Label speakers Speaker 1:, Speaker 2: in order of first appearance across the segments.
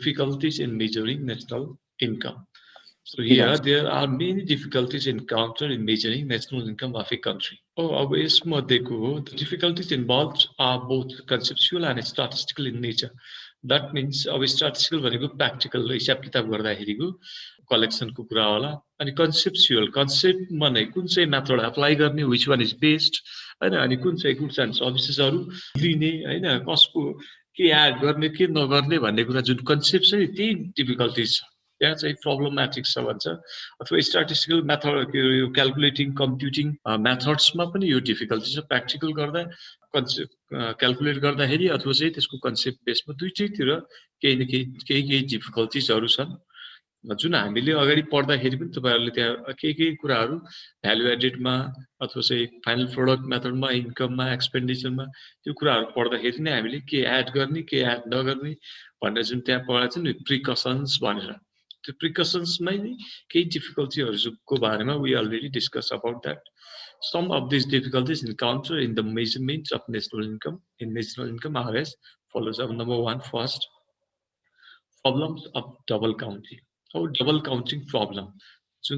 Speaker 1: difficulties in measuring national income. So here there are many difficulties encountered in measuring national income of a country. अब यसमध्येको the difficulties involved are both conceptual and statistical in nature. That means अब statistical भनेको practical हिसाब किताब गर्दाखेरिको कलेक्सनको कुरा होला अनि conceptual concept भने कुन चाहिँ मेथड अप्लाई गर्ने which one is best हैन अनि कुन चाहिँ गुड्स एन्ड सर्भिसेसहरु लिने हैन कसको के एड गर्ने के नगर्ने भन्ने कुरा जुन कन्सेप्ट छ नि त्यही डिफिकल्टीज छ त्यहाँ चाहिँ प्रब्लमेटिक छ भन्छ अथवा स्ट्याटिस्टिकल मेथड यो क्याल्कुलेटिङ कम्प्युटिङ मेथड्समा पनि यो डिफिकल्टी छ प्र्याक्टिकल गर्दा कन्सेप्ट क्याल्कुलेट गर्दाखेरि अथवा चाहिँ त्यसको कन्सेप्ट बेसमा दुईटैतिर केही न केही डिफिकल्टीजहरु छन् जुन हामीले अगाडि पढ्दाखेरि पनि तपाईहरुले त्यहाँ केही कुराहरु भ्यालु एडेडमा अथवा चाहिँ फाइनल प्रोडक्ट मेथडमा इन्कममा एक्सपेन्डिचरमा त्यो कुराहरु पढ्दाखेरि नै हामीले के एड गर्ने के एड नगर्ने भनेर जुन त्यहाँ पढाएको छ नि प्रिकसन्स भनेर त्यो प्रिकसन्समै नै केही डिफिकल्टीहरुको बारेमा we already discuss about that some of these difficulties encountered in the measurement of national income are as follows. Number one, first, problems of double counting. Double counting problem. So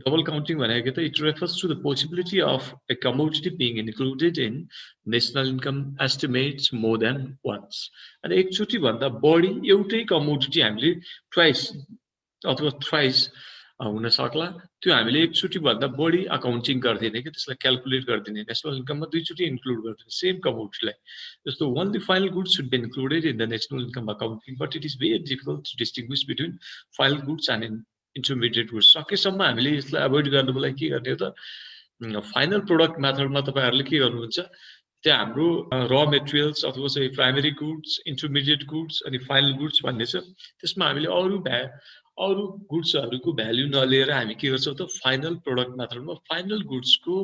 Speaker 1: double counting it refers to the possibility of a commodity being included in national income estimates more than once. And एकचोटी भन्दा बढी एउटै commodity हामीले twice अथवा thrice हुन सक्ला त्यो हामीले एकचोटी भन्दा बढी अकाउन्टिङ गर्दिने के त्यसलाई क्याल्कुलेट गर्दिने नेशनल इन्कममा दुईचोटी इन्क्लुड गर्दिने सेम कमोडिटीलाई जस्तो only final goods should be included in the national income accounting but it is very difficult to distinguish between final goods and intermediate goods सकेसम्म हामीले यसलाई अभोइड गर्नको लागि के गर्ने त फाइनल प्रोडक्ट मेथडमा तपाईहरुले के गर्नुहुन्छ त्यहाँ हाम्रो र मेटेरियल्स अथवा चाहिँ प्राइमरी गुड्स इन्टरमिडिएट गुड्स अनि फाइनल गुड्स भन्ने छ त्यसमा हामीले अरु गुड्सहरुको भ्यालु नलिएर हामी के गर्छौं त फाइनल प्रोडक्ट मेथडमा फाइनल गुड्सको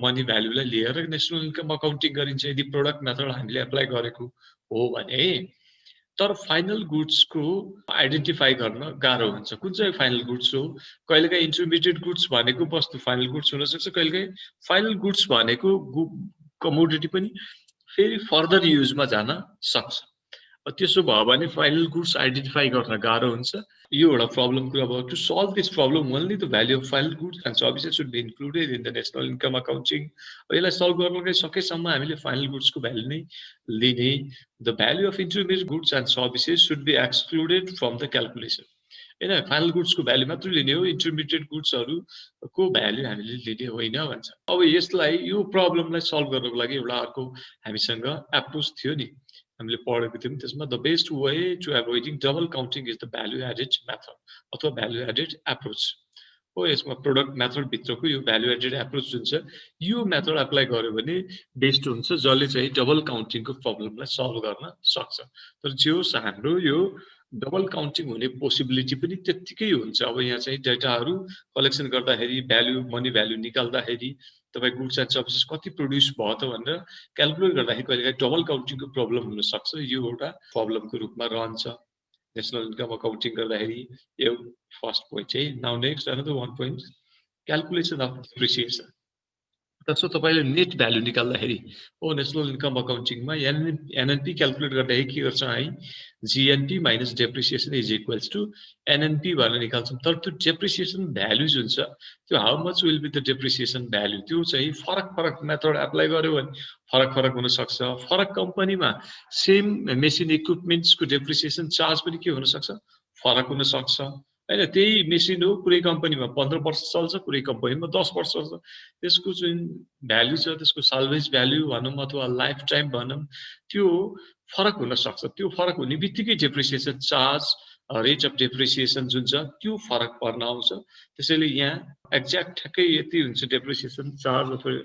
Speaker 1: मनी भ्यालुलाई लिएर नेशनल इन्कम अकाउन्टिङ गरिन्छ यदि प्रोडक्ट मेथड हामीले अप्लाई गरेको हो भने तर फाइनल गुड्सको आइडेन्टिफाई गर्न गाह्रो हुन्छ कुन चाहिँ फाइनल गुड्स हो कहिलेकाहीँ इन्टरमिडिएट गुड्स भनेको वस्तु फाइनल गुड्स हुन सक्छ कहिलेकाहीँ फाइनल गुड्स भनेको कमोडिटी पनि फेरि फर्दर युजमा जान सक्छ त्यसो भयो भने फाइनल गुड्स आइडेन्टिफाई गर्न गाह्रो हुन्छ यो एउटा प्रब्लम कुरा भयो to solve this problem only the value of final goods and services should be included in the national income accounting यसलाई सल्भ गर्नलाई सकेसम्म हामीले फाइनल गुड्सको भ्यालु नै लिने the value of intermediate goods and services should be excluded from the calculation हैन final गुड्सको value मात्र लिने हो इन्टरमिडिएट गुड्सहरुको भ्यालु हामीले लिने होइन भन्छ अब यसलाई यो प्रब्लमलाई सल्भ गर्नको लागि एउटा अर्को हामीसँग एप्रोच थियो नि हामीले पढेको थियौं त्यसमा the best way to avoiding double counting is the value added method अथवा भ्यालु एडेड एप्रोच हो यसमा प्रोडक्ट मेथड भित्रको यो भ्यालु एडेड एप्रोच जुन छ यो मेथड अप्लाई गर्यो भने बेस्ट हुन्छ जसले चाहिँ डबल काउन्टिङको प्रब्लमलाई सल्भ गर्न सक्छ तर जे होस् हाम्रो यो डबल काउन्टिङ हुने पोसिबिलिटी पनि त्यतिकै हुन्छ अब यहाँ चाहिँ डेटाहरु कलेक्सन गर्दाखेरि भ्यालु मनी भ्यालु निकाल्दाखेरि तपाई गुड्स एन्ड सर्भिसेस कति प्रोड्युस भयो त भनेर क्याल्कुलेट गर्दाखेरि कहिलेकाहीँ डबल काउन्टिङको प्रब्लम हुन सक्छ यो एउटा प्रब्लमको रूपमा रहन्छ नेशनल इन्कम अकाउन्टिङ गर्दाखेरि यो फर्स्ट पोइन्ट चाहिँ now next another one point calculation of depreciation त्यसो तपाईले नेट भ्यालु निकाल्दाखेरि नेशनल इन्कम अकाउन्टिङमा एनएनपी क्याल्कुलेट गर्दाखेरि के गर्छ है GNP minus depreciation is equals to NNP भनेर निकाल्छौं तर त्यो डेप्रिसिएसन भ्यालु जुन छ त्यो how much will be the depreciation value त्यो चाहिँ फरक मेथड अप्लाई गर्यो भने फरक हुन सक्छ फरक कम्पनीमा सेम मेसिन इक्विपमेन्ट्सको डेप्रिसिएसन चार्ज पनि के हुन सक्छ फरक हुन सक्छ हैन त्यही मेसिन हो कुनै कम्पनीमा 15 वर्ष चल्छ कुनै कम्पनीमा 10 वर्ष चल्छ त्यसको जुन भ्यालु छ त्यसको साल्वेज भ्यालु भनौं अथवा लाइफ टाइम भनौं त्यो फरक हुन सक्छ त्यो फरक हुने बित्तिकै depreciation charge rate of depreciation जुन छ त्यो फरक पर्न आउँछ त्यसैले यहाँ एक्ज्याक्ट ठ्याक्कै यति हुन्छ डेप्रिसिएसन चार्ज अथवा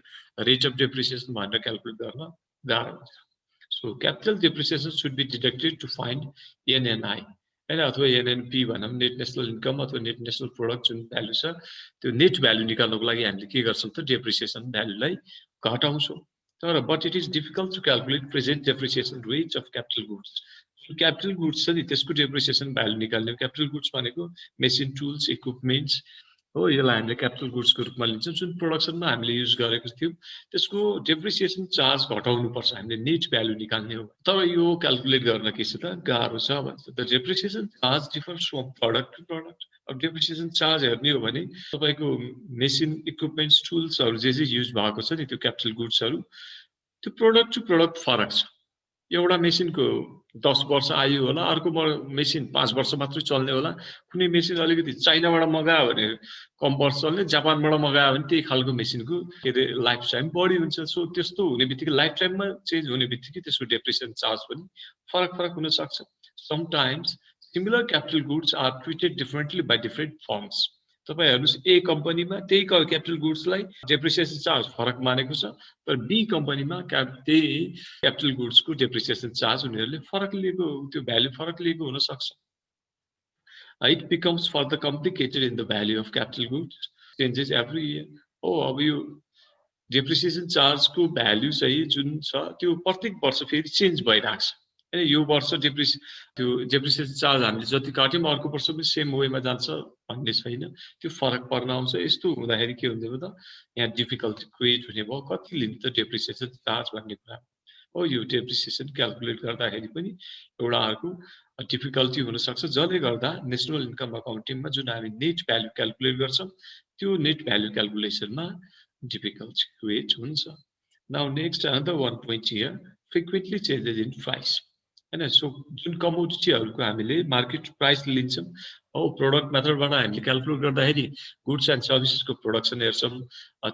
Speaker 1: रेट अफ डेप्रिसिएसन भनेर क्याल्कुलेट गर्न गाह्रो हुन्छ so capital depreciation should be deducted to find NNI हैन अथवा एनएनपी भनौं नेट नेशनल इन्कम अथवा नेट नेशनल प्रोडक्ट जुन भ्यालु छ त्यो नेट भ्यालु निकाल्नको लागि हामीले के गर्छौं त डेप्रिसिएसन भ्यालुलाई घटाउँछौं तर but it is difficult to calculate present depreciation rate of capital goods capital goods छ नि त्यसको डेप्रिसिएसन भ्यालु निकाल्ने क्यापिटल गुड्स भनेको मेसिन टुल्स इक्विपमेन्ट्स हो यसलाई हामीले क्यापिटल गुड्सको रूपमा लिन्छौँ जुन प्रोडक्सनमा हामीले युज गरेको थियौँ त्यसको डेप्रिसिएसन चार्ज घटाउनु पर्छ हामीले नेट भ्यालु निकाल्ने हो तर यो क्याल्कुलेट गर्न के छ त गाह्रो छ भन्छ the depreciation charge differs from product to product अब डेप्रिसिएसन चार्ज हेर्ने हो भने तपाईको मेसिन इक्विपमेन्ट्स टुल्सहरु जे युज भएको छ नि त्यो क्यापिटल गुड्सहरु त्यो प्रोडक्ट टु प्रोडक्ट फरक छ एउटा मेसिनको 10 वर्ष आयु होला अर्को मेसिन 5 वर्ष मात्रै चल्ने होला कुनै मेसिन अलिकति चाइनाबाट मगायो भने कम वर्ष चल्ने जापानबाट मगायो भने त्यही खालको मेसिनको के रे लाइफ टाइम बढी हुन्छ सो त्यस्तो हुने बित्तिकै लाइफ टाइममा चेन्ज हुने बित्तिकै त्यसको डेप्रिसिएसन चार्ज पनि फरक हुन सक्छ sometimes similar capital goods are treated differently by different firms तपाईं हेर्नुस् ए कम्पनीमा त्यही क्यापिटल गुड्सलाई डेप्रिसिएसन चार्ज फरक मानेको छ तर बी कम्पनीमा त्यही क्यापिटल गुड्सको डेप्रिसिएसन चार्ज उनीहरूले फरक लिएको त्यो भ्यालु फरक लिएको हुन सक्छ it becomes further complicated in the value of capital goods changes every year अब यो डेप्रिसिएसन चार्जको भ्यालु चाहिँ जुन छ त्यो प्रत्येक वर्ष फेरि चेन्ज भइराख्छ हैन यो वर्ष त्यो डेप्रिसिएसन चार्ज हामीले जति काट्यौं अर्को वर्ष पनि सेम वेमा जान्छ भन्ने छैन त्यो फरक पर्न आउँछ यस्तो हुँदाखेरि के हुन्छ त यहाँ डिफिकल्टी क्रिएट हुने भयो कति लिन्छ त डेप्रिसिएसन चार्ज भन्ने कुरा हो यो डेप्रिसिएसन क्याल्कुलेट गर्दाखेरि पनि एउटा अर्को डिफिकल्टी हुन सक्छ जसले गर्दा नेशनल इन्कम अकाउन्टिङमा जुन हामी नेट भ्यालु क्याल्कुलेट गर्छौं त्यो नेट भ्यालु क्याल्कुलेसनमा डिफिकल्टी क्रिएट हुन्छ now next another one point here frequently changes in price हैन सो जुन कमोडिटीहरुको हामीले मार्केट प्राइस लिन्छौं हो प्रोडक्ट मेथडबाट हामीले क्याल्कुलेट गर्दाखेरि गुड्स एन्ड सर्भिसेसको प्रोडक्सन हेर्छौं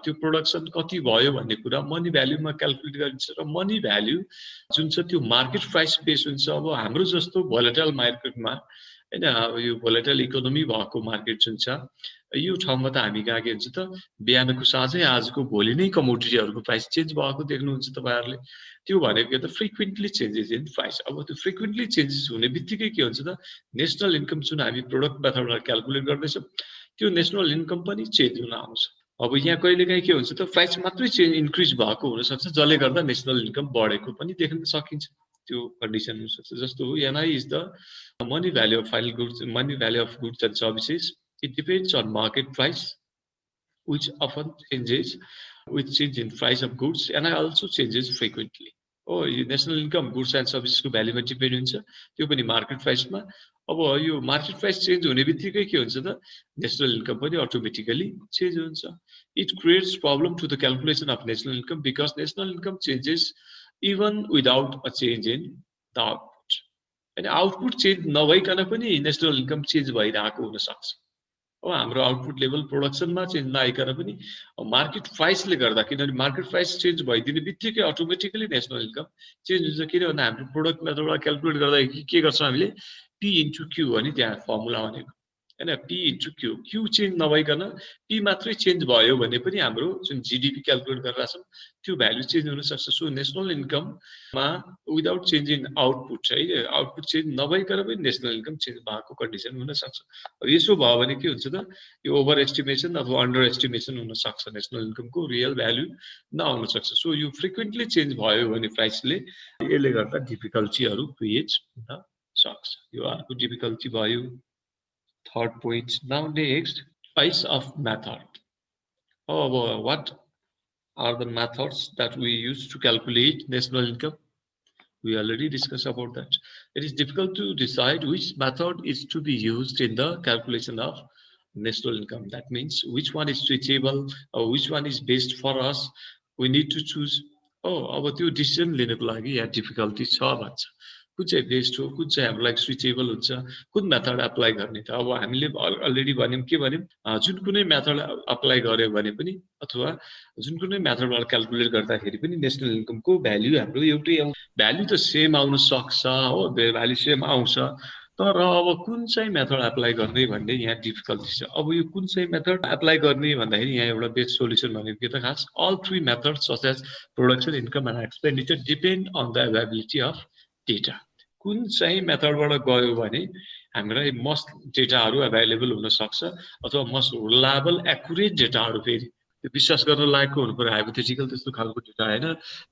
Speaker 1: त्यो प्रोडक्सन कति भयो भन्ने कुरा मनी भ्यालुमा क्याल्कुलेट गरिन्छ र मनी भ्यालु जुन छ त्यो मार्केट प्राइस बेस हुन्छ अब हाम्रो जस्तो भोलेटाइल मार्केटमा हैन अब यो भोलेटाइल इकोनोमी भएको मार्केट जुन छ यो ठाउँमा त हामी कहाँ के हुन्छ त बिहानको साँझै आजको भोलि नै कमोडिटीहरुको प्राइस चेन्ज भएको देख्नुहुन्छ तपाईहरुले त्यो भनेको के त फ्रिक्वेन्टली चेन्जेस इन प्राइस अब त्यो फ्रिक्वेन्टली चेन्जेस हुने बित्तिकै के हुन्छ त नेशनल इन्कम जुन हामी प्रोडक्ट मेथडबाट क्याल्कुलेट गर्दैछौं त्यो नेशनल इन्कम पनि चेन्ज हुन आउँछ अब यहाँ कहिलेकाहीँ के हुन्छ त प्राइस मात्रै चेन्ज इन्क्रिज भएको हुन सक्छ जसले गर्दा नेशनल इन्कम बढेको पनि देख्न सकिन्छ त्यो कन्डिसन हुन सक्छ जस्तो NI is the money value of final goods money value of goods and services it depends on market price which often changes with change in price of goods and also changes frequently यो national income goods and सर्भिसेसको भ्यालुमा depend हुन्छ त्यो पनि market प्राइसमा अब यो market price change हुने बित्तिकै के हुन्छ त नेशनल इन्कम पनि अटोमेटिकली चेन्ज हुन्छ it creates problem to the calculation of national income because national income changes even without a change in the output अनि आउटपुट चेन्ज नभइकन पनि नेशनल इन्कम चेन्ज भइरहेको हुन सक्छ अब हाम्रो आउटपुट लेभल प्रोडक्सनमा चेन्ज नआइकन पनि मार्केट प्राइसले गर्दा किनभने मार्केट प्राइस चेन्ज भइदिने बित्तिकै अटोमेटिकली नेशनल इन्कम चेन्ज हुन्छ किनभने हाम्रो प्रोडक्ट मेथडबाट क्याल्कुलेट गर्दा के गर्छौं हामीले पी इन्टु क्यू भने त्यहाँ फर्मुला भनेको हैन P into Q Q change नभइकन पी मात्रै चेन्ज भयो भने पनि हाम्रो जुन जीडीपी क्याल्कुलेट गरेर छौं त्यो भ्यालु चेन्ज हुन सक्छ सो नेशनल इन्कममा विदाउट चेन्ज इन आउटपुट है आउटपुट चेन्ज नभइकन पनि नेशनल इन्कम चेन्ज भएको कन्डिसन हुन सक्छ अब यसो भयो भने के हुन्छ त यो ओभर एस्टिमेसन अथवा अन्डर एस्टिमेसन हुन सक्छ नेशनल इन्कमको रियल भ्यालु नहुन सक्छ सो यो फ्रिक्वेन्टली चेन्ज भयो भने प्राइसले यसले गर्दा डिफिकल्टीहरु क्रिएट हुन सक्छ यो अर्को डिफिकल्टी भयो third point now next choice of method what are the methods that we use to calculate national income we already discussed about that it is difficult to decide which method is to be used in the calculation of national income that means which one is suitable or which one is best for us we need to choose अब त्यो decision लिनको लागि यहाँ difficulty छ भन्छ कुन चाहिँ best हो कुन चाहिँ हामीलाई सुइटेबल हुन्छ कुन मेथड अप्लाई गर्ने त अब हामीले अलरेडी भन्यौं के भन्यौं जुन कुनै मेथड अप्लाई गर्यो भने पनि अथवा जुन कुनै मेथडबाट क्याल्कुलेट गर्दाखेरि पनि नेशनल इन्कमको भ्यालु हाम्रो एउटै भ्यालु त सेम आउन सक्छ हो भ्यालु सेम आउँछ तर अब कुन चाहिँ मेथड अप्लाई गर्ने भन्ने यहाँ डिफिकल्टी छ अब यो कुन चाहिँ मेथड अप्लाई गर्ने भन्दाखेरि यहाँ एउटा बेस्ट सोलुसन भनेको के त खास all three methods such as production income and expenditure depend on the availability of data कुन चाहिँ मेथडबाट गयो भने हामीलाई मस्ट डेटाहरु अवेलेबल हुन सक्छ अथवा मस्ट रिलायबल एक्युरेट डेटाहरु फेरि त्यो विश्वास गर्न लायकको हुनु पर्यो हाइपोथेटिकल त्यस्तो खालको डेटा हैन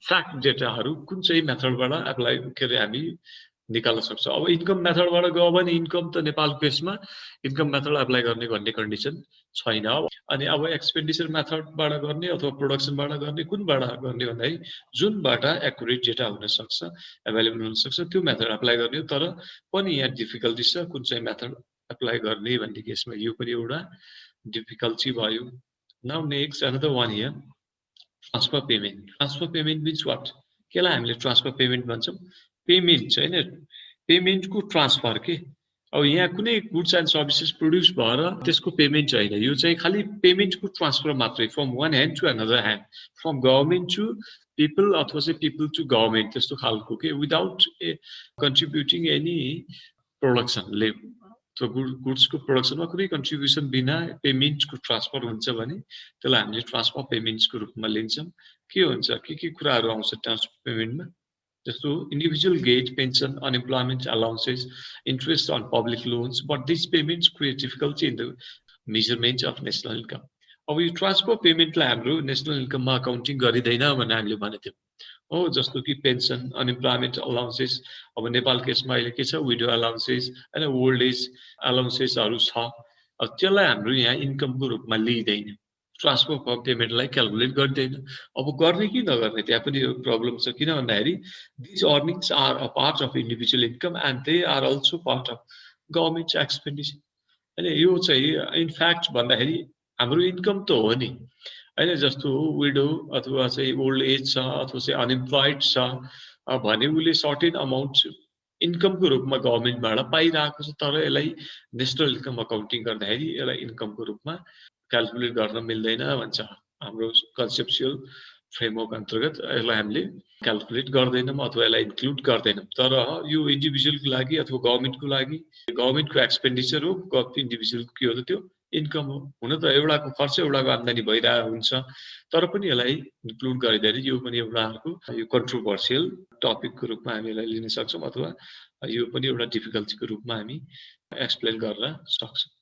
Speaker 1: फ्याक्ट डेटाहरु कुन चाहिँ मेथडबाट अप्लाई गरे हामी निकाल्न सक्छ। अब इन्कम मेथडबाट गयो भने इन्कम त नेपालको केसमा इन्कम मेथड एप्लाई गर्ने भन्ने कन्डिसन छैन। अनि अब एक्सपेन्डिचर मेथडबाट गर्ने अथवा प्रोडक्सनबाट गर्ने कुनबाट गर्ने भन्दाखेरि जुनबाट एक्युरेट डेटा हुन सक्छ, एभाइलेबल हुन सक्छ त्यो मेथड एप्लाई गर्ने हो। तर पनि यहाँ डिफिकल्टी छ कुन चाहिँ मेथड एप्लाई गर्ने भन्ने केसमा यो पनि एउटा डिफिकल्टी भयो। Now next another one here transfer payment. Transfer payment means what? केलाई हामीले ट्रान्सफर पेमेन्ट भन्छौँ? पेमेन्ट चाहिँ होइन पेमेन्टको ट्रान्सफर के। अब यहाँ कुनै गुड्स एन्ड सर्भिसेस प्रोड्युस भएर त्यसको पेमेन्ट छैन, यो चाहिँ खालि पेमेन्टको ट्रान्सफर मात्रै from one hand to another hand, from government to people अथवा चाहिँ पिपल टु गभर्मेन्ट त्यस्तो खालको के, विदाउट कन्ट्रिब्युटिङ एनी प्रोडक्सनले गुड्सको प्रोडक्सनमा कुनै कन्ट्रिब्युसन बिना पेमेन्टको ट्रान्सफर हुन्छ भने त्यसलाई हामीले ट्रान्सफर पेमेन्ट्सको रूपमा लिन्छौँ। के हुन्छ के कुराहरू आउँछ ट्रान्सफर पेमेन्टमा? जस्तो individual get pension, unemployment allowances, interest on public loans, but these payments create difficulty in the measurement of national income. अब यो ट्रान्सफर पेमेन्टलाई हाम्रो नेसनल इन्कममा अकाउन्टिङ गरिँदैन भनेर हामीले भनेको थियौँ हो। जस्तो कि पेन्सन, अनइम्प्लोइमेन्ट अलाउन्सेस, अब नेपाल केसमा अहिले के छ विडो अलाउन्सेस होइन, ओल्ड एज अलाउन्सेसहरू छ। अब त्यसलाई हाम्रो यहाँ इन्कमको रूपमा लिइँदैन, ट्रान्सफर पेमेन्टलाई क्यालकुलेट गर्दैन। अब गर्ने कि नगर्ने त्यहाँ पनि यो प्रब्लम छ। किन भन्दाखेरि these earnings are a part of individual income and they are also part of government expenditure. होइन यो चाहिँ इनफ्याक्ट भन्दाखेरि हाम्रो इन्कम त हो नि होइन। जस्तो विडो अथवा चाहिँ ओल्ड एज छ अथवा चाहिँ अनइम्प्लोइड छ भने उसले सर्टेन अमाउन्ट इन्कमको रूपमा गभर्मेन्टबाट पाइरहेको छ, तर यसलाई नेसनल इन्कम अकाउन्टिङ गर्दाखेरि यसलाई इन्कमको रूपमा क्यालकुलेट गर्न मिल्दैन भन्छ हाम्रो कन्सेप्चुअल फ्रेमवर्क अन्तर्गत। यसलाई हामीले क्यालकुलेट गर्दैनौँ अथवा यसलाई इन्क्लुड गर्दैनौँ। तर यो इन्डिभिजुअलको लागि अथवा गभर्मेन्टको लागि गभर्मेन्टको एक्सपेन्डिचर हो, इन्डिभिजुअलको के हो त त्यो इन्कम हो। हुन त एउटाको खर्च एउटाको आम्दानी भइरहेको हुन्छ, तर पनि यसलाई इन्क्लुड गरिँदैन। यो पनि एउटा यो कन्ट्रोभर्सियल टपिकको रूपमा हामी यसलाई लिन सक्छौँ अथवा यो पनि एउटा डिफिकल्टीको रूपमा हामी एक्सप्लेन गर्न सक्छौँ।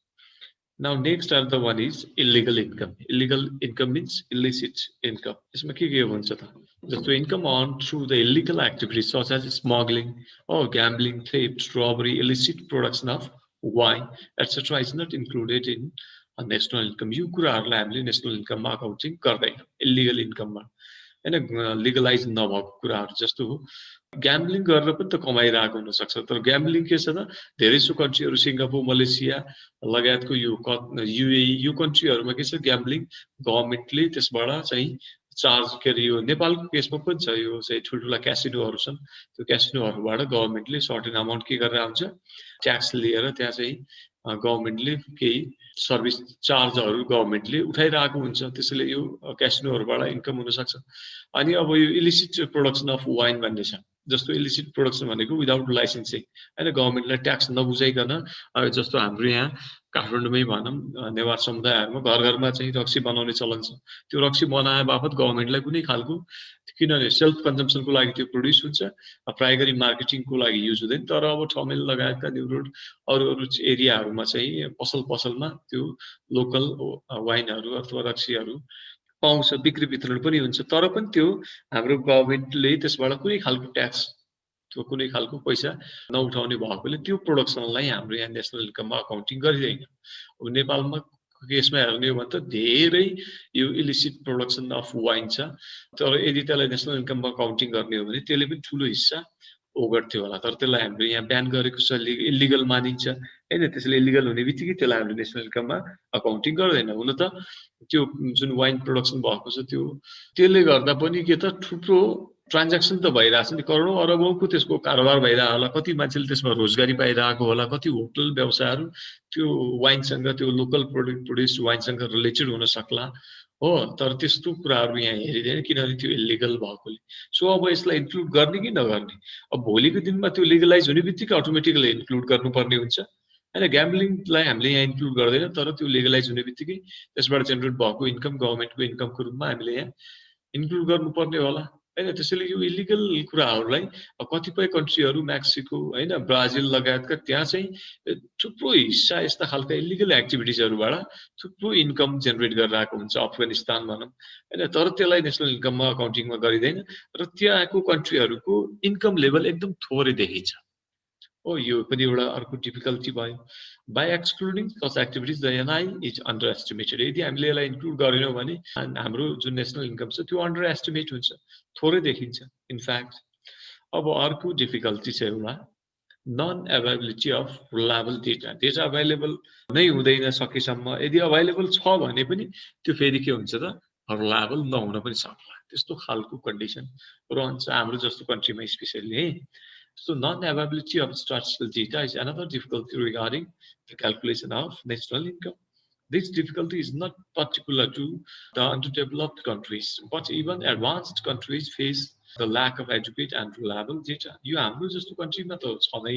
Speaker 1: Now next other one is illegal income. Illegal income means illicit income. इसमें के भन्छ त? जस्तो income earned through the illegal activities such as smuggling or gambling, theft, robbery, illicit production of wine, etc. is not included in a national income. यो कुराहरूलाई हामीले national इन्कममा accounting गर्दैन illegal इन्कममा हैन। लिगलाइज नभएको कुराहरू जस्तो ग्याम्बलिङ गरेर पनि त कमाइरहेको हुनसक्छ। तर ग्याम्बलिङ के छ त धेरैसो कन्ट्रीहरू सिङ्गापुर, मलेसिया लगायतको यो युएई यो कन्ट्रीहरूमा के छ ग्याम्बलिङ गभर्मेन्टले त्यसबाट चाहिँ चार्ज के अरे यो नेपालको केसमा पनि छ यो चाहिँ ठुल्ठुला क्यासिनोहरू छन्। त्यो क्यासिनोहरूबाट गभर्मेन्टले सर्टेन अमाउन्ट के गरेर आउँछ ट्याक्स लिएर त्यहाँ चाहिँ गभर्मेन्टले केही सर्भिस चार्जहरू गभर्मेन्टले उठाइरहेको हुन्छ, त्यसैले यो क्यासिनोहरूबाट इन्कम हुनसक्छ। अनि अब यो इलिसिट प्रोडक्सन अफ वाइन भन्ने छ। जस्तो इलिसिट प्रोडक्सन भनेको विदाउट लाइसेन्सिङ होइन, गभर्मेन्टलाई ट्याक्स नबुझाइकन जस्तो हाम्रो यहाँ काठमाडौँमै भनौँ नेवार समुदायहरूमा घर घरमा चाहिँ रक्सी बनाउने चलन छ। त्यो रक्सी बनाए बापत गभर्मेन्टलाई कुनै खालको किनभने सेल्फ कन्जम्सनको लागि त्यो प्रोड्युस हुन्छ, प्राय गरी मार्केटिङको लागि युज हुँदैन। तर अब ठमेल लगायतका न्यु रोड अरू एरियाहरूमा चाहिँ पसलमा त्यो लोकल वाइनहरू अथवा रक्सीहरू पाउँछ, बिक्री वितरण पनि हुन्छ। तर पनि त्यो हाम्रो गभर्मेन्टले त्यसबाट कुनै खालको ट्याक्स त्यो कुनै खालको पैसा नउठाउने भएकोले त्यो प्रोडक्सनलाई हाम्रो यहाँ नेसनल इन्कममा अकाउन्टिङ गरिँदैन। अब नेपालमा केसमा हेर्ने हो भने त धेरै यो इलिसिट प्रोडक्सन अफ वाइन छ, तर यदि त्यसलाई नेसनल इन्कममा अकाउन्टिङ गर्ने हो भने त्यसले पनि ठुलो हिस्सा ओगट्थ्यो होला। तर त्यसलाई हाम्रो यहाँ ब्यान गरेको छ, इलिगल मानिन्छ होइन। त्यसले इलिगल हुने बित्तिकै त्यसलाई हामीले नेसनल इन्कममा अकाउन्टिङ गर्दैन। हुन त त्यो जुन वाइन प्रोडक्सन भएको छ त्यसले गर्दा पनि के त थुप्रो ट्रान्ज्याक्सन त भइरहेछ नि, करोडौँ अरबौँको त्यसको कारोबार भइरहेको होला। कति मान्छेले त्यसमा रोजगारी पाइरहेको होला, कति होटल व्यवसायहरू त्यो वाइनसँग त्यो लोकल प्रोड्युस वाइनसँग रिलेटेड हुन सक्ला हो। तर त्यस्तो कुराहरू यहाँ हेरिँदैन किनभने त्यो इलिगल भएकोले। सो अब यसलाई इन्क्लुड गर्ने कि नगर्ने, अब भोलिको दिनमा त्यो लिगलाइज हुने बित्तिकै अटोमेटिकली इन्क्लुड गर्नुपर्ने हुन्छ होइन। ग्याम्बलिङलाई हामीले यहाँ इन्क्लुड गर्दैन, तर त्यो लिगलाइज हुने बित्तिकै त्यसबाट जेनेरेट भएको इन्कम गभर्मेन्टको इन्कमको रूपमा हामीले यहाँ इन्क्लुड गर्नुपर्ने होला होइन। त्यसैले यो इलिगल कुराहरूलाई कतिपय कन्ट्रीहरू मेक्सिको होइन, ब्राजिल लगायतका त्यहाँ चाहिँ थुप्रो हिस्सा यस्ता खालका इलिगल एक्टिभिटिजहरूबाट थुप्रो इन्कम जेनेरेट गरिरहेको हुन्छ। अफगानिस्तान भनौँ होइन, तर त्यसलाई नेसनल इन्कममा अकाउन्टिङमा गरिँदैन र त्यहाँको कन्ट्रीहरूको इन्कम लेभल एकदम थोरै देखिन्छ यो पनि एउटा अर्को डिफिकल्टी भयो by excluding such activities the NI is under estimated यदि हामीले यसलाई इन्क्लुड गरेनौँ भने हाम्रो जुन नेसनल इन्कम छ त्यो अन्डर एस्टिमेट हुन्छ थोरै देखिन्छ इनफ्याक्ट अब अर्को डिफिकल्टी छ एउटा non availability of reliable data available नै हुँदैन सकेसम्म यदि अभाइलेबल छ भने पनि त्यो फेरि के हुन्छ त रिलायबल नहुन पनि सक्ला त्यस्तो खालको कन्डिसन रहन्छ हाम्रो जस्तो कन्ट्रीमा स्पेसली है So non-availability of statistical data is another difficulty regarding the calculation of national income. This difficulty is not particular to the underdeveloped countries, but even advanced countries face the lack of adequate and reliable data. यो हाम्रो जस्तो कन्ट्रीमा त छँदै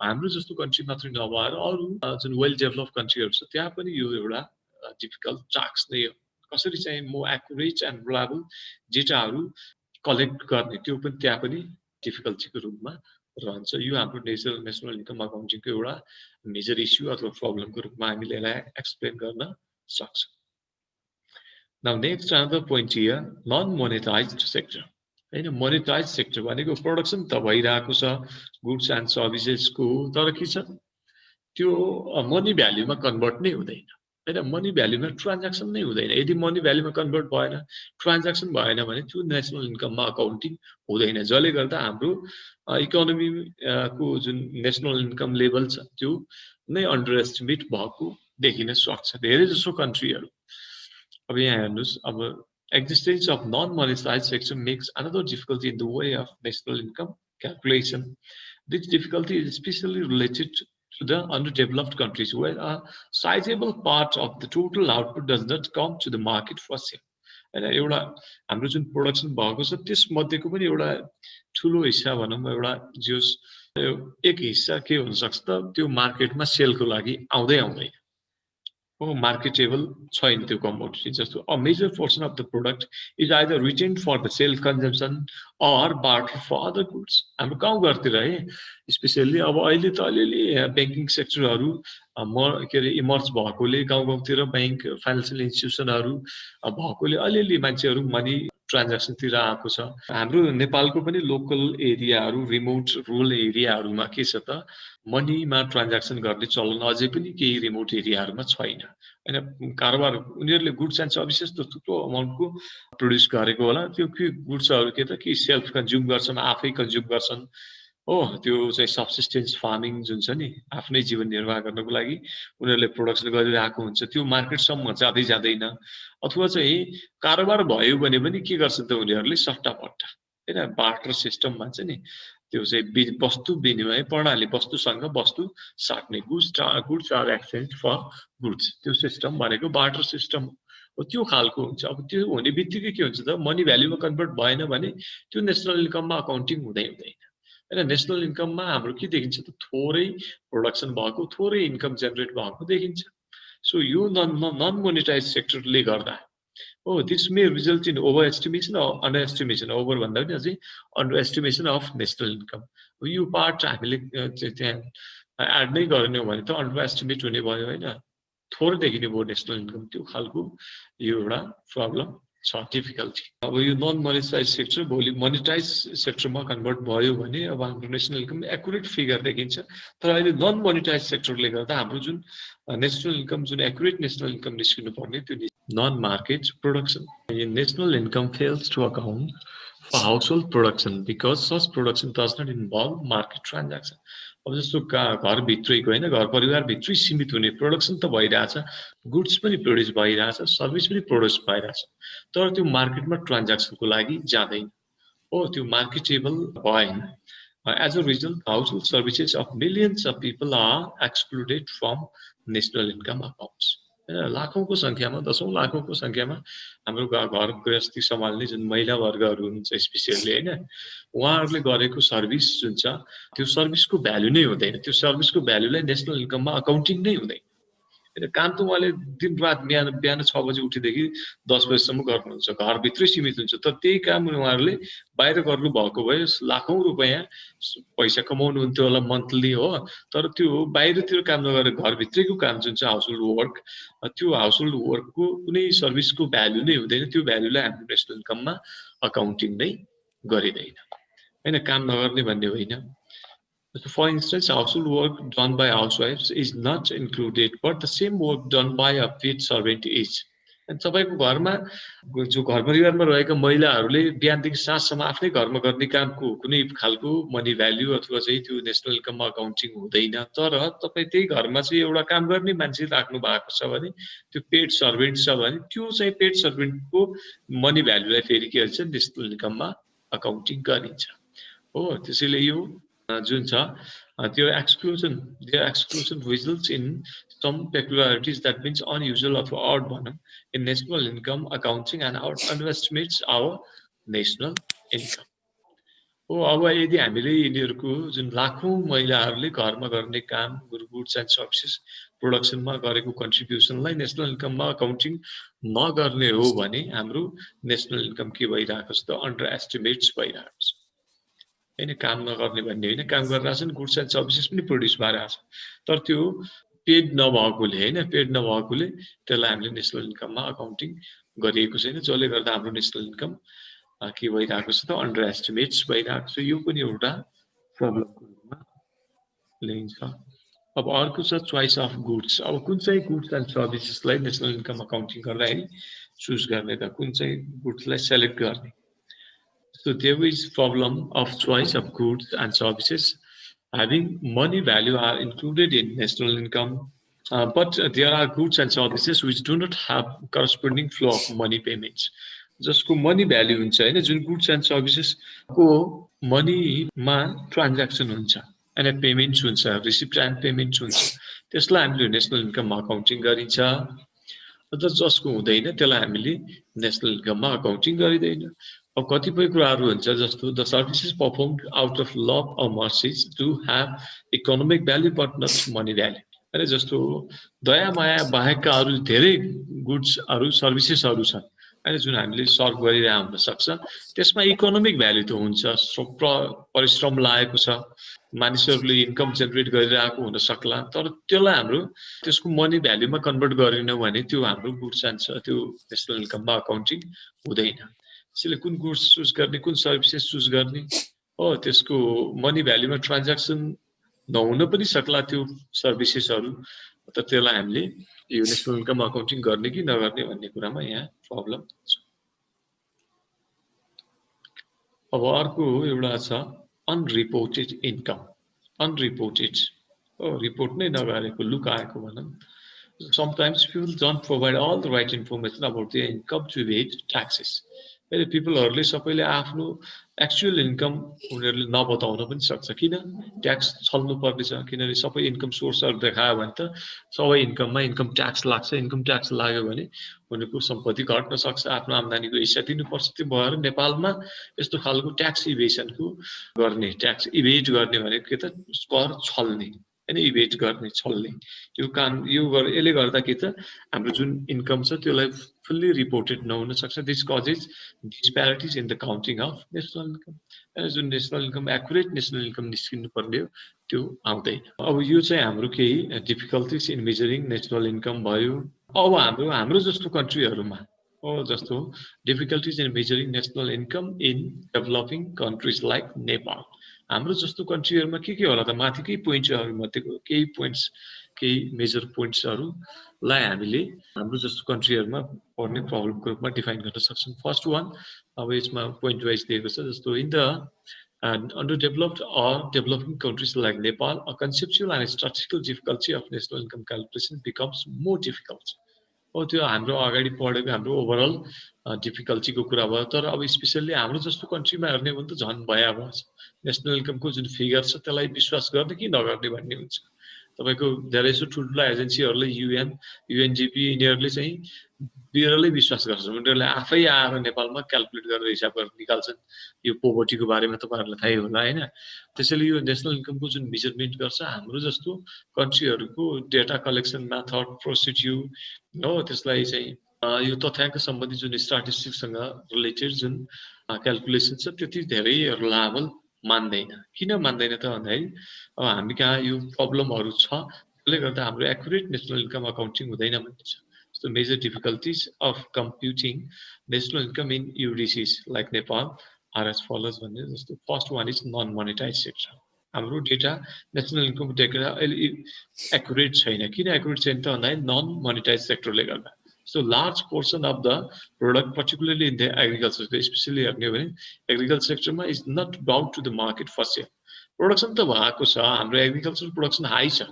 Speaker 1: हाम्रो जस्तो country मात्रै नभएर अरू जुन वेल डेभलप कन्ट्रीहरू छ त्यहाँ पनि यो एउटा डिफिकल्ट टास्क नै हो कसरी चाहिँ म एक्युरेट एन्ड रिलायबल डेटाहरू कलेक्ट गर्ने त्यो पनि त्यहाँ पनि डिफिकल्टीको रूपमा रहन्छ यो हाम्रो नेसनल इन्कम अकाउन्टिङको एउटा मेजर इस्यु अथवा प्रब्लमको रूपमा हामीले यसलाई एक्सप्लेन गर्न सक्छौँ now next another point here non monetized sector हैन मोनेटाइज्ड सेक्टर भनेको प्रोडक्सन त भइरहेको छ गुड्स एन्ड सर्भिसेसको तर के छ त्यो मनी भ्यालुमा कन्भर्ट नै हुँदैन हैन मनी भ्यालुमा ट्रान्ज्याक्सन नै हुँदैन यदि मनी भ्यालुमा कन्भर्ट भएन ट्रान्ज्याक्सन भएन भने त्यो नेसनल इन्कममा अकाउन्टिङ हुँदैन जसले गर्दा हाम्रो इकोनोमी को जुन नेसनल इन्कम लेभल छ त्यो नै अन्डर एस्टिमेट भएको देखिन सक्छ धेरै जसो कन्ट्रीहरू अब यहाँ हेर्नुस् अब existence of non-monetized sector makes another difficulty in the way of national income calculation. This difficulty is especially related to the underdeveloped countries where a sizable part of the total output does not come to the market for sale. And एउटा हाम्रो जुन production भएको छ त्यस मध्येको पनि एउटा ठुलो हिस्सा भनौँ एउटा जस एक हिस्सा के हुन सक्छ त त्यो मार्केटमा सेलको लागि आउँदै आउँदैन marketable छैन त्यो commodity जस्तो a major portion of the product is either retained for the self consumption or bartered for other goods हाम्रो गाउँ घरतिर है स्पेशली अब अहिले त अलिअलि बैंकिङ सेक्टरहरू के अरे इमर्ज भएकोले गाउँ गाउँतिर बैंक फाइनान्शियल इन्स्टिट्युसनहरू भएकोले अलिअलि मान्छेहरू मनी ट्रान्ज्याक्सनतिर आएको छ हाम्रो नेपालको पनि लोकल एरियाहरू रिमोट रुरल एरियाहरूमा के छ त मनीमा ट्रान्ज्याक्सन गर्ने चलन अझै पनि केही रिमोट एरियाहरूमा छैन हैन कारोबार उनीहरूले गुड्स एन्ड सर्भिसेस त थुप्रो अमाउन्टको प्रोड्युस गरेको होला त्यो के गुड्सहरू के त कि सेल्फ कन्ज्युम गर्छन् आफै कन्ज्युम गर्छन् हो त्यो चाहिँ सबसिस्टेन्स फार्मिङ जुन छ नि आफ्नै जीवन निर्वाह गर्नको लागि उनीहरूले प्रोडक्सन गरिरहेको हुन्छ त्यो मार्केटसम्म जाँदै जाँदैन अथवा चाहिँ कारोबार भयो भने पनि के गर्छन् त उनीहरूले सट्टापट्टा हैन बार्टर सिस्टममा चाहिँ नि त्यो चाहिँ वस्तु विनिमय प्रणाली वस्तुसँग वस्तु साट्ने goods are exchange for goods त्यो सिस्टम भनेको बार्टर सिस्टम हो त्यो खालको हुन्छ अब त्यो हुने बित्तिकै के हुन्छ त मनी भ्यालुमा कन्भर्ट भएन भने त्यो नेसनल इन्कममा अकाउन्टिङ हुँदैन हैन नेसनल इन्कममा हाम्रो के देखिन्छ त थोरै प्रोडक्सन भएको थोरै इन्कम जेनेरेट भएको देखिन्छ सो यो नन मोनेटाइज सेक्टरले गर्दा this may result in overestimation or underestimation over भन्दा पनि अझै underestimation of national income यो पार्ट हामीले त्यहाँ एड नै गर्ने हो भने त underestimate हुने भयो हैन थोरै देखिने भयो नेसनल इन्कम त्यो खालको यो एउटा प्रब्लम छ डिफिकल्टी अब यो नन मोनेटाइज सेक्टर भोलि मोनेटाइज सेक्टरमा कन्भर्ट भयो भने अब हाम्रो नेसनल इन्कम एक्युरेट फिगर देखिन्छ तर अहिले नन मोनेटाइज सेक्टरले गर्दा हाम्रो जुन नेसनल इन्कम जुन एक्युरेट नेसनल इन्कम निस्किनु पर्ने त्यो non market production national income fails to account for household production because such production does not involve market transaction. अब जस्तो घरभित्रैको हैन घर परिवारभित्रै सीमित हुने प्रोडक्सन त भइरहेछ गुड्स पनि प्रोड्युस भइरहेछ सर्भिस पनि प्रोड्युस भइरहेछ तर त्यो मार्केटमा ट्रान्ज्याक्सनको लागि जाँदैन हो त्यो मार्केटेबल भएन as a result household services of millions of people are excluded from national income accounts लाखौंको संख्यामा दशौं लाखौंको संख्यामा हाम्रो घर गृहस्थी सम्हाल्ने जुन महिला वर्गहरू हुनुहुन्छ स्पेशली हैन उहाँहरूले गरेको सर्भिस जुन छ त्यो सर्भिसको भ्यालु नै हुँदैन त्यो सर्भिसको भ्यालुलाई नेसनल इन्कममा अकाउन्टिङ नै हुँदैन हैन काम त उहाँले दिनरात बिहान 6 बजे उठेदेखि 10 बजेसम्म गर्नुहुन्छ घरभित्रै सीमित हुन्छ तर त्यही काम उहाँहरूले बाहिर गर्नु भएको भए लाखौं रुपैयाँ पैसा कमाउनु हुन्थ्यो होला मन्थली हो तर त्यो बाहिरतिर काम नगरेर घरभित्रैको काम जुन छ हाउसहोल्ड वर्क त्यो हाउसहोल्ड वर्कको कुनै सर्भिसको भ्यालु नै हुँदैन त्यो भ्यालुलाई हाम्रो नेसनल इन्कममा अकाउन्टिङ नै गरिदैन हैन काम नगर्ने भन्ने होइन So for instance, household work done by housewives is not included, but the same work done by a paid servant is. अनि तपाईँको घरमा जो घर परिवारमा रहेका महिलाहरूले बिहानदेखि साँझसम्म आफ्नै घरमा गर्ने कामको कुनै खालको मनी भ्याल्यु अथवा चाहिँ त्यो नेसनल इन्कममा अकाउन्टिङ हुँदैन। तर तपाईँ त्यही घरमा चाहिँ एउटा काम गर्ने मान्छे राख्नु भएको छ भने त्यो पेड सर्भेन्ट छ भने त्यो चाहिँ पेड सर्भेन्टको मनी भ्याल्युलाई फेरि के भन्छ नेसनल इन्कममा अकाउन्टिङ गरिन्छ हो। त्यसैले यो जुन छ त्यो exclusion results in some peculiarities that means unusual or odd भनौँ in national income accounting and underestimates our national income हो। अब यदि हामीले यिनीहरूको जुन लाखौं महिलाहरूले घरमा गर्ने काम गुड्स एन्ड सर्भिसेस प्रोडक्सनमा गरेको कन्ट्रिब्युसनलाई नेसनल इन्कममा अकाउन्टिङ नगर्ने हो भने हाम्रो नेसनल इन्कम के भइरहेको छ त अन्डर एस्टिमेट्स भइरहेको छ हैन। काम नगर्ने भन्ने होइन, काम गरिरहेछन्, गुड्स एन्ड सर्भिसेस पनि प्रोड्युस भइरहेछ, तर त्यो पेड नभएकोले हैन, पेड नभएकोले त्यसलाई हामीले नेसनल इन्कममा अकाउन्टिङ गरिएको छैन, जसले गर्दा हाम्रो नेसनल इन्कम के भइरहेको छ त अन्डर एस्टिमेट्स भइरहेको छ। यो पनि एउटा प्रब्लमको रूपमा लिइन्छ। अब अर्को छ चोइस अफ गुड्स। अब कुन चाहिँ गुड्स एन्ड सर्भिसेसलाई नेसनल इन्कम अकाउन्टिङ गर्दाखेरि चुज गर्ने त, कुन चाहिँ गुड्सलाई सेलेक्ट गर्ने। So there is problem of choice of goods and services having money value are included in national income, but there are goods and services which do not have corresponding flow of money payments. जसको money value हुन्छ हैन, जुन goods and सर्भिसेसको मनीमा transaction हुन्छ अनि payments हुन्छ, receipt and payments हुन्छ, त्यसलाई हामीले नेसनल इन्कममा अकाउन्टिङ गरिन्छ। जसको हुँदैन त्यसलाई हामीले नेसनल इन्कममा अकाउन्टिङ गरिँदैन। अब कतिपय कुराहरू हुन्छ जस्तो the services performed out of love or mercies do have economic value but not money value. अरे जस्तो दया माया बाहेकका अरू धेरै गुड्सहरू सर्भिसेसहरू छन् अनि जुन हामीले सर्भ गरिरहेको हुन सक्छ, त्यसमा इकोनोमिक भ्याल्यु त हुन्छ, परिश्रम लागेको छ, मानिसहरूले इन्कम जेनेरेट गरिरहेको हुन सक्ला, तर त्यसलाई हाम्रो त्यसको मनी भ्याल्युमा कन्भर्ट गरेनौँ भने त्यो हाम्रो गुड्स एन्ड त्यो नेसनल इन्कममा अकाउन्टिङ हुँदैन। त्यसैले कुन गुड्स चुज गर्ने, कुन सर्भिसेस चुज गर्ने हो, त्यसको मनी भ्याल्युमा ट्रान्ज्याक्सन नहुन पनि सक्ला त्यो सर्भिसेसहरू, त त्यसलाई हामीले यो नेसनल इन्कम अकाउन्टिङ गर्ने कि नगर्ने भन्ने कुरामा यहाँ प्रब्लम छ। अब अर्को एउटा छ अनरिपोर्टेड इन्कम। अनरिपोर्टेड रिपोर्ट नै नगरेको, लुकाएको भनौँ। Sometimes people don't provide all the right information about their income to evade taxes. पिपलहरूले सबैले आफ्नो एक्चुअल इन्कम उनीहरूले नबताउन पनि सक्छ। किन ट्याक्स छल्नु पर्नेछ, किनभने सबै इन्कम सोर्सहरू देखायो भने त सबै इन्कममा इन्कम ट्याक्स लाग्छ। इन्कम ट्याक्स लाग्यो भने उनीहरूको सम्पत्ति घट्न सक्छ, आफ्नो आम्दानीको हिस्सा दिनुपर्छ। त्यो भएर नेपालमा यस्तो खालको ट्याक्स इभेसनको गर्ने, ट्याक्स इभेड गर्ने भनेको के त कर छल्ने हैन, इभेड गर्ने, छल्ने। यो काम यसले गर्दा के त हाम्रो जुन इन्कम छ त्यसलाई फुल्ली रिपोर्टेड नहुन सक्छ। This causes disparities in the counting of national income. जुन national income accurate national income निस्किनु पर्ने हो त्यो आउँदैन। अब यो चाहिँ हाम्रो केही difficulties in measuring national income भयो। अब हाम्रो जस्तो कन्ट्रीहरूमा जस्तो difficulties in measuring national income in developing countries like Nepal. हाम्रो जस्तो कन्ट्रीहरूमा के होला त, माथिकै पोइन्टहरू मध्येको केही पोइन्ट्स, केही मेजर पोइन्ट्सहरूलाई हामीले हाम्रो जस्तो कन्ट्रीहरूमा पर्ने प्रब्लमको रूपमा डिफाइन गर्न सक्छौँ। फर्स्ट वान, अब यसमा पोइन्ट वाइज दिएको छ, जस्तो in the underdeveloped or developing countries like Nepal, a conceptual and statistical difficulty of national income calculation becomes more difficult. त्यो हाम्रो अगाडि पढेको हाम्रो ओभरअल डिफिकल्टीको कुरा भयो। तर अब स्पेसल्ली हाम्रो जस्तो कन्ट्रीमा हेर्ने हो भने त झन् भयावह छ। नेसनल इन्कमको जुन फिगर छ त्यसलाई विश्वास गर्ने कि नगर्ने भन्ने हुन्छ। तपाईँको धेरैजसो ठुल्ठुला एजेन्सीहरूले युएनजिपी यिनीहरूले चाहिँ बिरलै विश्वास गर्छन्। उनीहरूले आफै आएर नेपालमा क्यालकुलेट गरेर हिसाब गरेर निकाल्छन्। यो पोभर्टीको बारेमा तपाईँहरूलाई थाहै होला हैन। त्यसैले यो नेसनल इन्कमको जुन मेजरमेन्ट गर्छ हाम्रो जस्तो कन्ट्रीहरूको डेटा कलेक्सन मेथड, प्रोसिड्युर हो, त्यसलाई चाहिँ यो तथ्याङ्क सम्बन्धी जुन स्ट्याटिस्टिक्ससँग रिलेटेड जुन क्यालकुलेसन छ त्यति धेरै रिलायबल मान्दैन। किन मान्दैन त भन्दाखेरि हामी कहाँ यो प्रब्लमहरू छ, त्यसले गर्दा हाम्रो एक्युरेट नेसनल इन्कम अकाउन्टिङ हुँदैन भन्ने छ। So major difficulties of computing national income in UDCs like Nepal are as follows. First one is non-monetized sector. हाम्रो डेटा नेसनल इन्कम डेटा अहिले एक्युरेट छैन किन एक्युरेट छैन त भन्दा नन मोनिटाइज सेक्टरले गर्दा so large portion of the product particularly in the agriculture especially हेर्ने हो भने एग्रिकल्चर सेक्टरमा is not brought to the market for sale production त भएको छ हाम्रो एग्रिकल्चर प्रोडक्सन हाई छ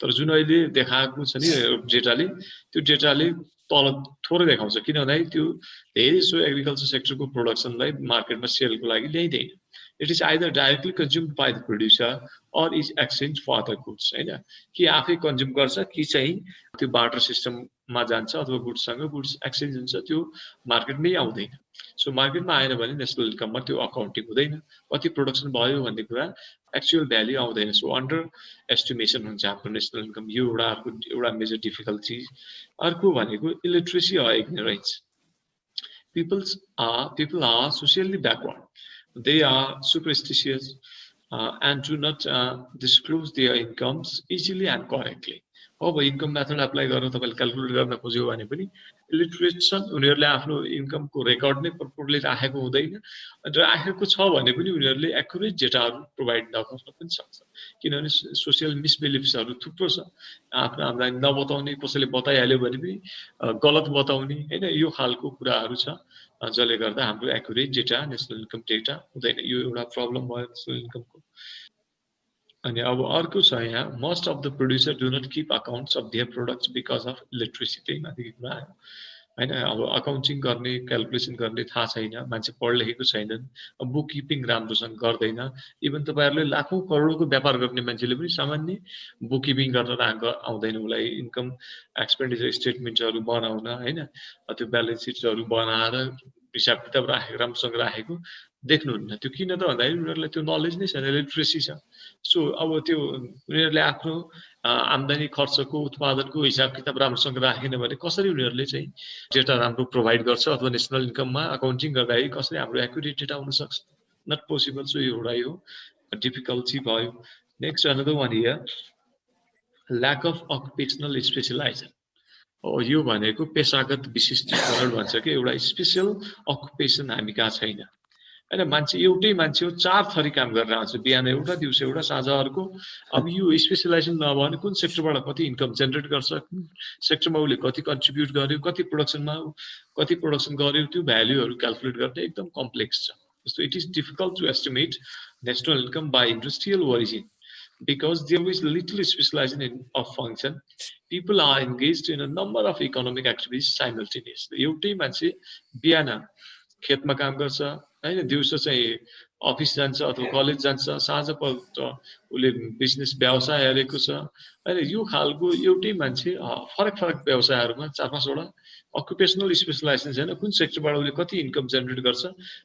Speaker 1: तर जुन अहिले देखाएको छ नि डेटाले त्यो डेटाले तल थोरै देखाउँछ किन भन्दाखेरि त्यो धेरै सो एग्रिकल्चर सेक्टरको प्रोडक्सनलाई मार्केटमा सेलको लागि ल्याइदैन it is either directly consumed by the producer or is exchanged for other goods हैन कि आफै कन्ज्युम गर्छ कि चाहिँ त्यो बार्टर सिस्टममा जान्छ अथवा गुड्ससँग गुड्स एक्सचेन्ज हुन्छ त्यो मार्केटमै आउँदैन सो मार्केटमा आएन भने नेसनल इन्कममा त्यो अकाउन्टिङ हुँदैन कति प्रोडक्सन भयो भन्ने कुरा एक्चुअल भ्याल्यु आउँदैन सो अन्डर एस्टिमेसन हुन्छ हाम्रो नेसनल इन्कम यो एउटा मेजर डिफिकल्टी अर्को भनेको illiteracy or ignorance people are socially backward. They are superstitious and do not disclose their incomes easily and correctly. अब इन्कम मेथड अप्लाई गरेर तपाईले क्याल्कुलेट गर्न खोज्यो भने पनि इलिटरेट छन् उनीहरुले आफ्नो इन्कमको रेकर्ड नै प्रपरली राखेको हुँदैन र राखेको छ भने पनि उनीहरुले एक्युरेट डेटाहरु प्रोवाइड नगर्न पनि सक्छ किनभने सोशल मिसबिलिफ्सहरु थुप्रो छ आफ्नो आम्दानी नबताउने कसैले बताइहाल्यो भने पनि गलत बताउने हैन यो खालको कुराहरु छ जसले गर्दा हाम्रो accurate data national income data हुँदैन यो एउटा प्रब्लम भयो नेसनल इन्कमको अनि अब अर्को छ यहाँ most of the producer do not keep accounts of their products because of literacy त्यही माथि कुरा आयो हैन अब अकाउन्टिङ गर्ने क्याल्कुलेसन गर्ने थाहा छैन मान्छे पढ लेखेको छैनन् अब बुक किपिङ राम्रोसँग गर्दैन इभन तपाईहरुले लाखौं करोडको व्यापार गर्ने मान्छेले पनि सामान्य बुक किपिङ गर्न आउँदैन उलाई इन्कम एक्सपेन्डिचर स्टेटमेन्टहरु बनाउन हैन त्यो ब्यालेन्स सिटहरु बनाएर हिसाब किताब राखेको राम्रोसँग राखेको देख्नुहुन्न त्यो किन त भन्दाखेरि उनीहरुलाई त्यो नलेज नै छैन लिटरेसी छ सो अब त्यो उनीहरुले आफ्नो आम्दानी खर्चको उत्पादनको हिसाब किताब राम्रोसँग राखेन भने कसरी उनीहरुले चाहिँ डेटा राम्रो प्रोवाइड गर्छ अथवा नेसनल इन्कममा अकाउन्टिङ गर्दाखेरि कसरी हाम्रो एक्युरेट डेटा हुन सक्छ नट पोसिबल सो एउटा यो डिफिकल्टी भयो next another one here lack of occupational specialisation यो भनेको पेशागत विशिष्टीकरण भन्छ के एउटा स्पेशल अकुपेसन हामी कहाँ छैन हैन मान्छे एउटै मान्छे हो चार थरी काम गरेर आउँछ बिहान एउटा दिउँसो एउटा साँझ अर्को अब यो स्पेशलाइजेसन नभए भने कुन सेक्टरबाट कति इन्कम जेनेरेट गर्छ सेक्टरमा उले कति कन्ट्रिब्युट गर्यो कति प्रोडक्सन गर्यो त्यो भ्यालुहरु क्याल्कुलेट गर्ने एकदम कम्प्लेक्स छ जस्तो it is difficult to estimate national income by industrial origin because there is little specialization of function people are engaged in a number of economic activities simultaneously एउटै मान्छे बिहान खेतमा काम गर्छ हैन दिउँसो चाहिँ अफिस जान्छ अथवा कलेज जान्छ साँझपल्ट उले बिजनेस व्यवसाय हेरेको छ हैन यो खालको एउटै मान्छे फरक फरक व्यवसायहरुमा चार पाँच वटा अकुपेसनल स्पेशलाइजेसन छैन कुन सेक्टरबाट उले कति इन्कम जेनेरेट गर्छ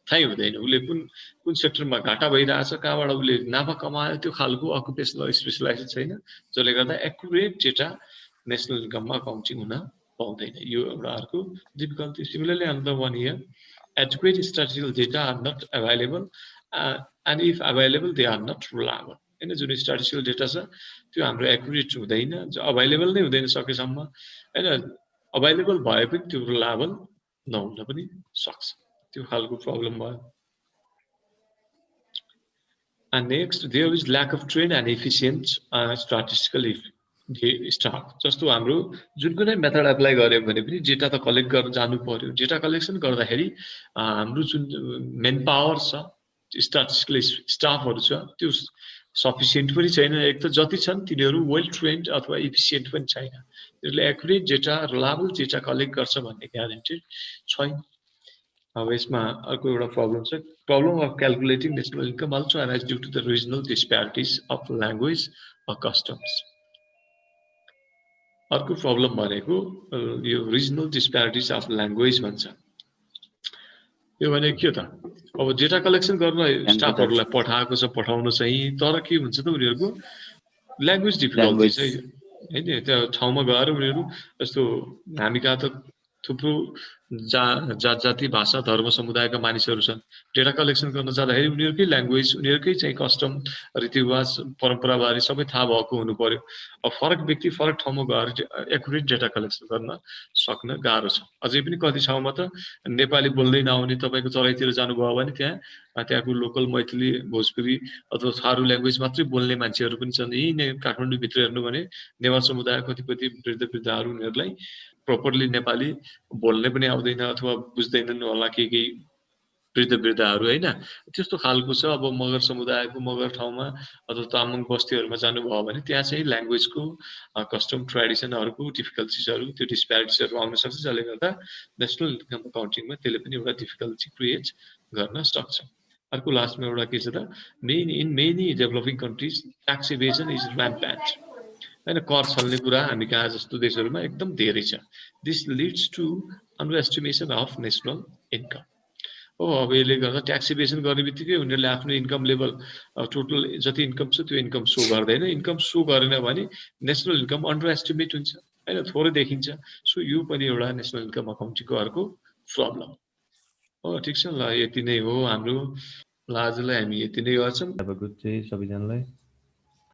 Speaker 1: थाहै हुँदैन उले कुन सेक्टरमा घाटा भइरहेछ कहाँबाट उले नाफा कमायो त्यो खालको अकुपेसनल स्पेशलाइजेसन छैन जसले गर्दा एक्युरेट डेटा नेसनल इन्कममा अकाउन्टिङ हुन पाउँदैन यो एउटा अर्को difficulty similarly another one here adequate statistical data are not available and if available they are not reliable हैन जुन स्ट्याटिस्टिकल डेटा छ त्यो हाम्रो एक्युरेट हुँदैन अवेलेबल नै हुँदैन सकेसम्म हैन अवेलेबल भए पनि त्यो रिलायबल नहुन पनि सक्छ त्यो खालको प्रब्लम भयो and next there is lack of trained and efficient statistical staff जस्तो हाम्रो जुन कुनै मेथड अप्लाई गर्यो भने पनि डेटा त कलेक्ट गर्न जानु पर्यो डेटा कलेक्सन गर्दाखेरि हाम्रो जुन मेन पावर छ स्ट्याटिस्टिकल स्टाफहरु छ त्यो सफिसिएन्ट पनि छैन एक त जति छन् तिनीहरु वेल ट्रेन्ड अथवा एफिसिएन्ट पनि छैन त्यसले accurate data reliable data collect गर्छ भन्ने ग्यारेन्टी छैन अब यसमा अर्को एउटा प्रब्लम छ problem of calculating national income also arise due to the regional disparities of language or customs अर्को प्रब्लम भनेको यो रिजनल डिस्प्यारिटिज अफ ल्याङ्ग्वेज भन्छ यो भने के त अब डेटा कलेक्सन गर्न स्टाफहरुलाई पठाएको छ पठाउन चाहिँ तर के हुन्छ त उनीहरुको ल्याङ्ग्वेज डिफिकल्टी चाहिँ हैन त्यो ठाउँमा गएर उनीहरु जस्तो हामी कहाँ त थुप्रो जात जाति भाषा धर्म समुदायका मानिसहरू छन् डेटा कलेक्सन गर्न जाँदाखेरि उनीहरूकै ल्याङ्ग्वेज उनीहरूकै चाहिँ कस्टम रीतिरिवाज परम्पराबारे सबै थाहा भएको हुनु पर्यो अब फरक व्यक्ति फरक ठाउँमा गएर एकुरेट डेटा कलेक्सन गर्न सक्न गाह्रो छ अझै पनि कति ठाउँमा त नेपाली बोल्दै नआउने तपाईँको तराईतिर जानुभयो भने त्यहाँको लोकल मैथिली भोजपुरी अथवा थारू ल्याङ्ग्वेज मात्रै बोल्ने मान्छेहरू पनि छन् यही नै काठमाडौँभित्र हेर्नु भने नेवार समुदाय कति वृद्धहरू उनीहरूलाई प्रोपरली नेपाली बोल्नै पनि आउँदैन अथवा बुझ्दैनन् होला केही वृद्धहरू हैन त्यस्तो खालको छ अब मगर समुदायको मगर ठाउँमा अथवा तामाङ बस्तीहरूमा जानुभयो भने त्यहाँ चाहिँ ल्याङ्ग्वेजको कस्टम ट्रेडिसनहरूको डिफिकल्टिजहरू त्यो डिस्प्यारिटिजहरू आउन सक्छ जसले गर्दा नेसनल इन्कम अकाउन्टिङमा त्यसले पनि एउटा डिफिकल्टी क्रिएट गर्न सक्छ अर्को लास्टमा एउटा के छ त many developing countries tax evasion is rampant हैन कर छल्ने कुरा हामी कहाँ जस्तो देशहरूमा एकदम धेरै छ this leads to under estimation of national income अब यसले गर्दा ट्याक्स इभेजन गर्ने बित्तिकै उनीहरूले आफ्नो इन्कम लेभल टोटल जति इन्कम छ त्यो इन्कम सो गर्दैन इन्कम सो गरेन भने नेसनल इन्कम अन्डर एस्टिमेट हुन्छ हैन थोरै देखिन्छ सो यो पनि एउटा नेसनल इन्कम अकाउन्टिङको अर्को प्रब्लम हो ठिक छ ल यति नै हो हाम्रो ल आजलाई हामी यति नै गर्छौँ
Speaker 2: सबैजनालाई